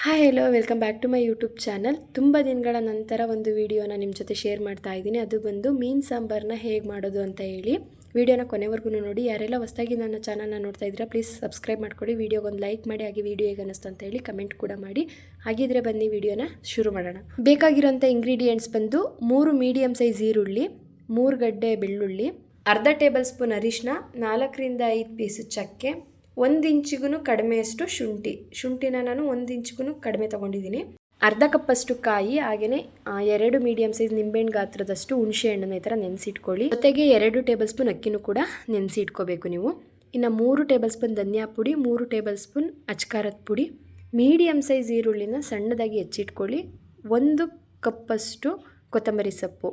Hi hello welcome back to my YouTube channel. ತುಂಬ ದಿನಗಳ ನಂತರ ಒಂದು ವಿಡಿಯೋನ ನಿಮ್ಮ ಜೊತೆ ಶೇರ್ ಮಾಡ್ತಾ ಇದ್ದೀನಿ. ಅದು ಬಂದು ಮೀನು ಸಾಂಬಾರನ್ನ ಹೇಗೆ ಮಾಡೋದು ಅಂತ ಹೇಳಿ ವಿಡಿಯೋನ ಕೊನೆವರೆಗೂ ನೋಡಿ. ಯಾರೆಲ್ಲ ಹೊಸದಾಗಿ ನನ್ನ ಚಾನಲ್ನ ನೋಡ್ತಾ ಇದ್ದೀರಾ ಪ್ಲೀಸ್ ಸಬ್ಸ್ಕ್ರೈಬ್ ಮಾಡ್ಕೊಳ್ಳಿ, ವಿಡಿಯೋಗೊಂದು ಲೈಕ್ ಮಾಡಿ, ಹಾಗೆ ವಿಡಿಯೋ ಹೇಗೆ ಅನ್ನಿಸ್ತು ಅಂತ ಹೇಳಿ ಕಮೆಂಟ್ ಕೂಡ ಮಾಡಿ. ಹಾಗಿದ್ರೆ ಬನ್ನಿ ವಿಡಿಯೋನ ಶುರು ಮಾಡೋಣ. ಬೇಕಾಗಿರೋಂಥ ಇಂಗ್ರೀಡಿಯೆಂಟ್ಸ್ ಬಂದು 3 ಮೀಡಿಯಮ್ ಸೈಜ್ ಈರುಳ್ಳಿ, 3 ಗಡ್ಡೆ ಬೆಳ್ಳುಳ್ಳಿ, ಅರ್ಧ ಟೇಬಲ್ ಸ್ಪೂನ್ ಅರಿಶಿನ, 4 ರಿಂದ 5 ಪೀಸು ಚಕ್ಕೆ, 1 ಇಂಚಿಗೂ ಕಡಿಮೆಯಷ್ಟು ಶುಂಠಿನ ನಾನು 1 ಇಂಚಿಗೂ ಕಡಿಮೆ ತೊಗೊಂಡಿದ್ದೀನಿ. ಅರ್ಧ ಕಪ್ಪಷ್ಟು ಕಾಯಿ, ಹಾಗೆಯೇ 2 ಮೀಡಿಯಮ್ ಸೈಜ್ ನಿಂಬೆಹಣ್ಣು ಗಾತ್ರದಷ್ಟು ಹುಣಸೆ ಹಣ್ಣನ್ನು ಈ ಥರ ನೆನೆಸಿಟ್ಕೊಳ್ಳಿ. ಜೊತೆಗೆ 2 ಟೇಬಲ್ ಸ್ಪೂನ್ ಅಕ್ಕಿನೂ ಕೂಡ ನೆನೆಸಿಟ್ಕೋಬೇಕು ನೀವು. ಇನ್ನು 3 ಟೇಬಲ್ ಸ್ಪೂನ್ ಧನಿಯಾ ಪುಡಿ, 3 ಟೇಬಲ್ ಸ್ಪೂನ್ ಅಚ್ಕಾರದ ಪುಡಿ, ಮೀಡಿಯಮ್ ಸೈಜ್ ಈರುಳ್ಳಿನ ಸಣ್ಣದಾಗಿ ಹೆಚ್ಚಿಟ್ಕೊಳ್ಳಿ, 1 ಕಪ್ಪಷ್ಟು ಕೊತ್ತಂಬರಿ ಸೊಪ್ಪು.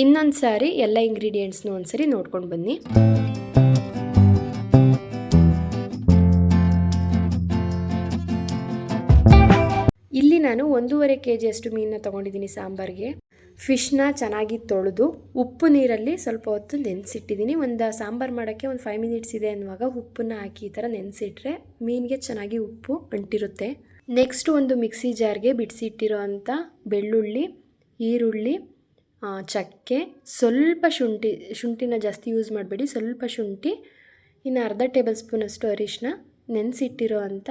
ಇನ್ನೊಂದು ಸಾರಿ ಎಲ್ಲ ಇಂಗ್ರೀಡಿಯೆಂಟ್ಸ್ನು ಒಂದ್ಸರಿ ನೋಡ್ಕೊಂಡು ಬನ್ನಿ. ಇಲ್ಲಿ ನಾನು 1.5 kg ಅಷ್ಟು ಮೀನನ್ನ ತೊಗೊಂಡಿದ್ದೀನಿ ಸಾಂಬಾರಿಗೆ. ಫಿಶ್ನ ಚೆನ್ನಾಗಿ ತೊಳೆದು ಉಪ್ಪು ನೀರಲ್ಲಿ ಸ್ವಲ್ಪ ಹೊತ್ತು ನೆನೆಸಿಟ್ಟಿದ್ದೀನಿ. ಒಂದು ಸಾಂಬಾರು ಮಾಡೋಕ್ಕೆ ಒಂದು 5 ಮಿನಿಟ್ಸ್ ಇದೆ ಅನ್ನುವಾಗ ಉಪ್ಪನ್ನ ಹಾಕಿ ಈ ಥರ ನೆನೆಸಿಟ್ರೆ ಮೀನಿಗೆ ಚೆನ್ನಾಗಿ ಉಪ್ಪು ಅಂಟಿರುತ್ತೆ. ನೆಕ್ಸ್ಟ್ ಒಂದು ಮಿಕ್ಸಿ ಜಾರ್ಗೆ ಬಿಡಿಸಿಟ್ಟಿರೋ ಅಂಥ ಬೆಳ್ಳುಳ್ಳಿ, ಈರುಳ್ಳಿ, ಚಕ್ಕೆ, ಸ್ವಲ್ಪ ಶುಂಠಿನ ಜಾಸ್ತಿ ಯೂಸ್ ಮಾಡಬೇಡಿ, ಸ್ವಲ್ಪ ಶುಂಠಿ, ಇನ್ನು ಅರ್ಧ ಟೇಬಲ್ ಸ್ಪೂನಷ್ಟು ಅರಿಶಿನ, ನೆನೆಸಿಟ್ಟಿರೋ ಅಂಥ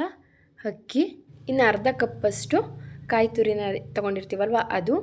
ಅಕ್ಕಿ, ಇನ್ನು ಅರ್ಧ ಕಪ್ಪಷ್ಟು ಕಾಯಿ ತುರಿನ ತೊಗೊಂಡಿರ್ತೀವಲ್ವ ಅದು,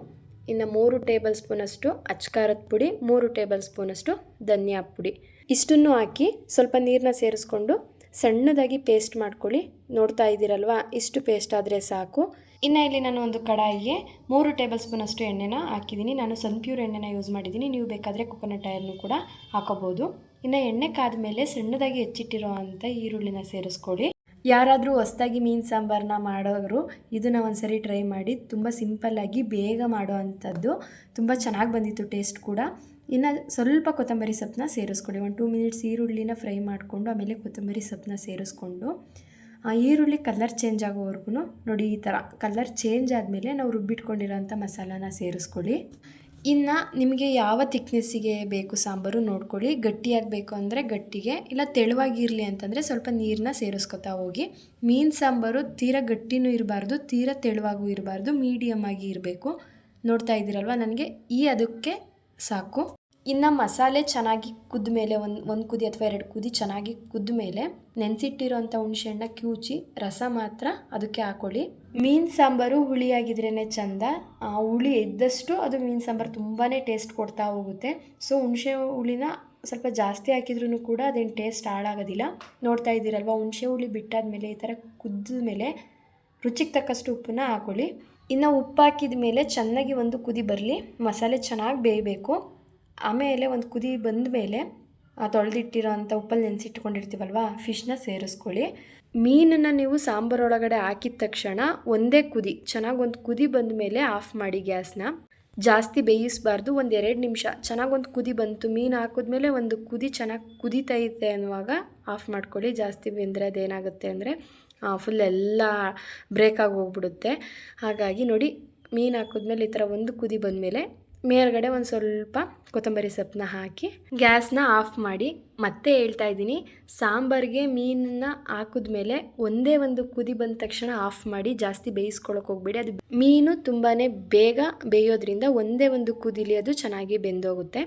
ಇನ್ನು 3 ಟೇಬಲ್ ಸ್ಪೂನಷ್ಟು ಅಚ್ಕಾರದ ಪುಡಿ, 3 ಟೇಬಲ್ ಸ್ಪೂನಷ್ಟು ಧನಿಯಾ ಪುಡಿ. ಇಷ್ಟನ್ನು ಹಾಕಿ ಸ್ವಲ್ಪ ನೀರನ್ನ ಸೇರಿಸ್ಕೊಂಡು ಸಣ್ಣದಾಗಿ ಪೇಸ್ಟ್ ಮಾಡ್ಕೊಳ್ಳಿ. ನೋಡ್ತಾ ಇದ್ದೀರಲ್ವ, ಇಷ್ಟು ಪೇಸ್ಟ್ ಆದರೆ ಸಾಕು. ಇನ್ನು ಇಲ್ಲಿ ನಾನು ಒಂದು ಕಡಾಯಿಗೆ 3 ಟೇಬಲ್ ಸ್ಪೂನಷ್ಟು ಎಣ್ಣೆನ ಹಾಕಿದ್ದೀನಿ. ನಾನು ಸನ್ಪ್ಯೂರ್ ಎಣ್ಣೆನ ಯೂಸ್ ಮಾಡಿದ್ದೀನಿ, ನೀವು ಬೇಕಾದರೆ ಕೊಕೊನಟ್ ಆಯಿಲ್ನು ಕೂಡ ಹಾಕೋಬೋದು. ಇನ್ನು ಎಣ್ಣೆ ಕಾದ್ಮೇಲೆ ಸಣ್ಣದಾಗಿ ಹೆಚ್ಚಿಟ್ಟಿರೋ ಅಂಥ ಈರುಳ್ಳಿನ ಸೇರಿಸ್ಕೊಳ್ಳಿ. ಯಾರಾದರೂ ಹೊಸದಾಗಿ ಮೀನು ಸಾಂಬಾರನ್ನ ಮಾಡೋರು ಇದನ್ನು ಒಂದ್ಸರಿ ಟ್ರೈ ಮಾಡಿ. ತುಂಬ ಸಿಂಪಲ್ಲಾಗಿ ಬೇಗ ಮಾಡೋ ಅಂಥದ್ದು, ತುಂಬ ಚೆನ್ನಾಗಿ ಬಂದಿತ್ತು ಟೇಸ್ಟ್ ಕೂಡ. ಇನ್ನು ಸ್ವಲ್ಪ ಕೊತ್ತಂಬರಿ ಸೊಪ್ಪನ್ನ ಸೇರಿಸ್ಕೊಳ್ಳಿ. 1-2 ಮಿನಿಟ್ಸ್ ಈರುಳ್ಳಿನ ಫ್ರೈ ಮಾಡಿಕೊಂಡು ಆಮೇಲೆ ಕೊತ್ತಂಬರಿ ಸೊಪ್ಪನ್ನ ಸೇರಿಸ್ಕೊಂಡು ಈರುಳ್ಳಿ ಕಲರ್ ಚೇಂಜ್ ಆಗೋವರೆಗೂ ನೋಡಿ, ಈ ಥರ ಕಲರ್ ಚೇಂಜ್ ಆದಮೇಲೆ ನಾವು ರುಬ್ಬಿಟ್ಕೊಂಡಿರೋಂಥ ಮಸಾಲಾನ ಸೇರಿಸ್ಕೊಳ್ಳಿ. ಇನ್ನು ನಿಮಗೆ ಯಾವ ಥಿಕ್ನೆಸ್ಸಿಗೆ ಬೇಕು ಸಾಂಬಾರು ನೋಡ್ಕೊಳ್ಳಿ. ಗಟ್ಟಿಯಾಗಬೇಕು ಅಂದರೆ ಗಟ್ಟಿಗೆ, ಇಲ್ಲ ತೆಳುವಾಗಿರಲಿ ಅಂತಂದರೆ ಸ್ವಲ್ಪ ನೀರನ್ನ ಸೇರಿಸ್ಕೊತಾ ಹೋಗಿ. ಮೀನು ಸಾಂಬಾರು ತೀರಾ ಗಟ್ಟಿನೂ ಇರಬಾರ್ದು, ತೀರಾ ತೆಳುವಾಗೂ ಇರಬಾರ್ದು, ಮೀಡಿಯಮ್ ಆಗಿ ಇರಬೇಕು. ನೋಡ್ತಾ ಇದ್ದೀರಲ್ವ, ನನಗೆ ಅದಕ್ಕೆ ಸಾಕು. ಇನ್ನು ಮಸಾಲೆ ಚೆನ್ನಾಗಿ ಕುದ್ದ ಮೇಲೆ ಒಂದು ಕುದಿ ಅಥವಾ 2 ಕುದಿ ಚೆನ್ನಾಗಿ ಕುದ್ದ ಮೇಲೆ ನೆನೆಸಿಟ್ಟಿರೋಂಥ ಹುಣಸೆಹಣ್ಣ ಕಿವುಚಿ ರಸ ಮಾತ್ರ ಅದಕ್ಕೆ ಹಾಕೊಳ್ಳಿ. ಮೀನು ಸಾಂಬಾರು ಹುಳಿಯಾಗಿದ್ರೇ ಚೆಂದ. ಹುಳಿ ಇದ್ದಷ್ಟು ಅದು ಮೀನು ಸಾಂಬಾರು ತುಂಬಾ ಟೇಸ್ಟ್ ಕೊಡ್ತಾ ಹೋಗುತ್ತೆ. ಸೊ ಹುಣಸೆ ಹುಳಿನ ಸ್ವಲ್ಪ ಜಾಸ್ತಿ ಹಾಕಿದ್ರೂ ಕೂಡ ಅದೇನು ಟೇಸ್ಟ್ ಹಾಳಾಗೋದಿಲ್ಲ. ನೋಡ್ತಾ ಇದ್ದೀರಲ್ವ, ಹುಣಸೆ ಹುಳಿ ಬಿಟ್ಟಾದಮೇಲೆ ಈ ಥರ ಕುದ್ದ ಮೇಲೆ ರುಚಿಗೆ ತಕ್ಕಷ್ಟು ಉಪ್ಪನ್ನ ಹಾಕೊಳ್ಳಿ. ಇನ್ನು ಉಪ್ಪು ಹಾಕಿದ ಮೇಲೆ ಚೆನ್ನಾಗಿ ಒಂದು ಕುದಿ ಬರಲಿ, ಮಸಾಲೆ ಚೆನ್ನಾಗಿ ಬೇಯಬೇಕು. ಆಮೇಲೆ ಒಂದು ಕುದಿ ಬಂದ ಮೇಲೆ ತೊಳೆದಿಟ್ಟಿರೋ ಅಂಥ ಉಪ್ಪಲ್ಲಿ ನೆನೆಸಿಟ್ಕೊಂಡಿರ್ತೀವಲ್ವ ಫಿಶ್ನ ಸೇರಿಸ್ಕೊಳ್ಳಿ. ಮೀನನ್ನು ನೀವು ಸಾಂಬಾರೊಳಗಡೆ ಹಾಕಿದ ತಕ್ಷಣ ಒಂದೇ ಕುದಿ, ಚೆನ್ನಾಗಿ ಒಂದು ಕುದಿ ಬಂದ ಮೇಲೆ ಆಫ್ ಮಾಡಿ ಗ್ಯಾಸ್ನ. ಜಾಸ್ತಿ ಬೇಯಿಸಬಾರ್ದು, 1-2 ನಿಮಿಷ ಚೆನ್ನಾಗಿ ಒಂದು ಕುದಿ ಬಂತು, ಮೀನು ಹಾಕಿದ್ಮೇಲೆ ಒಂದು ಕುದಿ ಚೆನ್ನಾಗಿ ಕುದೀತಾ ಇದೆ ಅನ್ನುವಾಗ ಆಫ್ ಮಾಡ್ಕೊಳ್ಳಿ. ಜಾಸ್ತಿ ಬೆಂದರೆ ಅದೇನಾಗುತ್ತೆ ಅಂದರೆ ಫುಲ್ ಎಲ್ಲ ಬ್ರೇಕಾಗಿ ಹೋಗ್ಬಿಡುತ್ತೆ. ಹಾಗಾಗಿ ನೋಡಿ, ಮೀನು ಹಾಕಿದ್ಮೇಲೆ ಈ ಥರ ಒಂದು ಕುದಿ ಬಂದಮೇಲೆ ಮೇಲ್ಗಡೆ ಒಂದು ಸ್ವಲ್ಪ ಕೊತ್ತಂಬರಿ ಸೊಪ್ಪನ್ನ ಹಾಕಿ ಗ್ಯಾಸ್ನ ಆಫ್ ಮಾಡಿ. ಮತ್ತೆ ಹೇಳ್ತಾ ಇದ್ದೀನಿ, ಸಾಂಬಾರಿಗೆ ಮೀನನ್ನ ಹಾಕಿದ್ಮೇಲೆ ಒಂದೇ ಒಂದು ಕುದಿ ಬಂದ ತಕ್ಷಣ ಆಫ್ ಮಾಡಿ, ಜಾಸ್ತಿ ಬೇಯಿಸ್ಕೊಳಕ್ಕೆ ಹೋಗ್ಬೇಡಿ. ಅದು ಮೀನು ತುಂಬಾ ಬೇಗ ಬೇಯೋದ್ರಿಂದ ಒಂದೇ ಒಂದು ಕುದಿಲಿ ಅದು ಚೆನ್ನಾಗಿ ಬೆಂದೋಗುತ್ತೆ.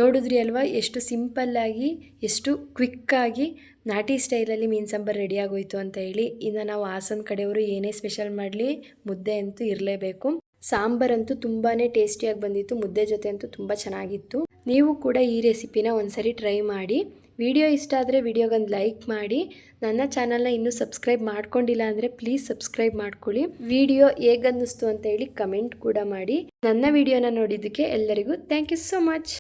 ನೋಡಿದ್ರಿ ಅಲ್ವಾ ಎಷ್ಟು ಸಿಂಪಲ್ಲಾಗಿ, ಎಷ್ಟು ಕ್ವಿಕ್ಕಾಗಿ ನಾಟಿ ಸ್ಟೈಲಲ್ಲಿ ಮೀನು ಸಾಂಬಾರು ರೆಡಿಯಾಗೋಯ್ತು ಅಂತ ಹೇಳಿ. ಇನ್ನು ನಾವು ಹಾಸನ ಕಡೆಯವರು ಏನೇ ಸ್ಪೆಷಲ್ ಮಾಡಲಿ ಮುದ್ದೆ ಅಂತೂ ಇರಲೇಬೇಕು. ಸಾಂಬಾರಂತೂ ತುಂಬಾ ಟೇಸ್ಟಿಯಾಗಿ ಬಂದಿತ್ತು, ಮುದ್ದೆ ಜೊತೆ ಅಂತೂ ತುಂಬ ಚೆನ್ನಾಗಿತ್ತು. ನೀವು ಕೂಡ ಈ ರೆಸಿಪಿನ ಒಂದ್ಸರಿ ಟ್ರೈ ಮಾಡಿ. ವಿಡಿಯೋ ಇಷ್ಟ ಆದರೆ ವಿಡಿಯೋಗೊಂದು ಲೈಕ್ ಮಾಡಿ. ನನ್ನ ಚಾನಲ್ನ ಇನ್ನೂ ಸಬ್ಸ್ಕ್ರೈಬ್ ಮಾಡ್ಕೊಂಡಿಲ್ಲ ಅಂದರೆ ಪ್ಲೀಸ್ ಸಬ್ಸ್ಕ್ರೈಬ್ ಮಾಡ್ಕೊಳ್ಳಿ. ವಿಡಿಯೋ ಹೇಗನ್ನಿಸ್ತು ಅಂತ ಹೇಳಿ ಕಮೆಂಟ್ ಕೂಡ ಮಾಡಿ. ನನ್ನ ವಿಡಿಯೋನ ನೋಡಿದ್ದಕ್ಕೆ ಎಲ್ಲರಿಗೂ ಥ್ಯಾಂಕ್ ಯು ಸೋ ಮಚ್.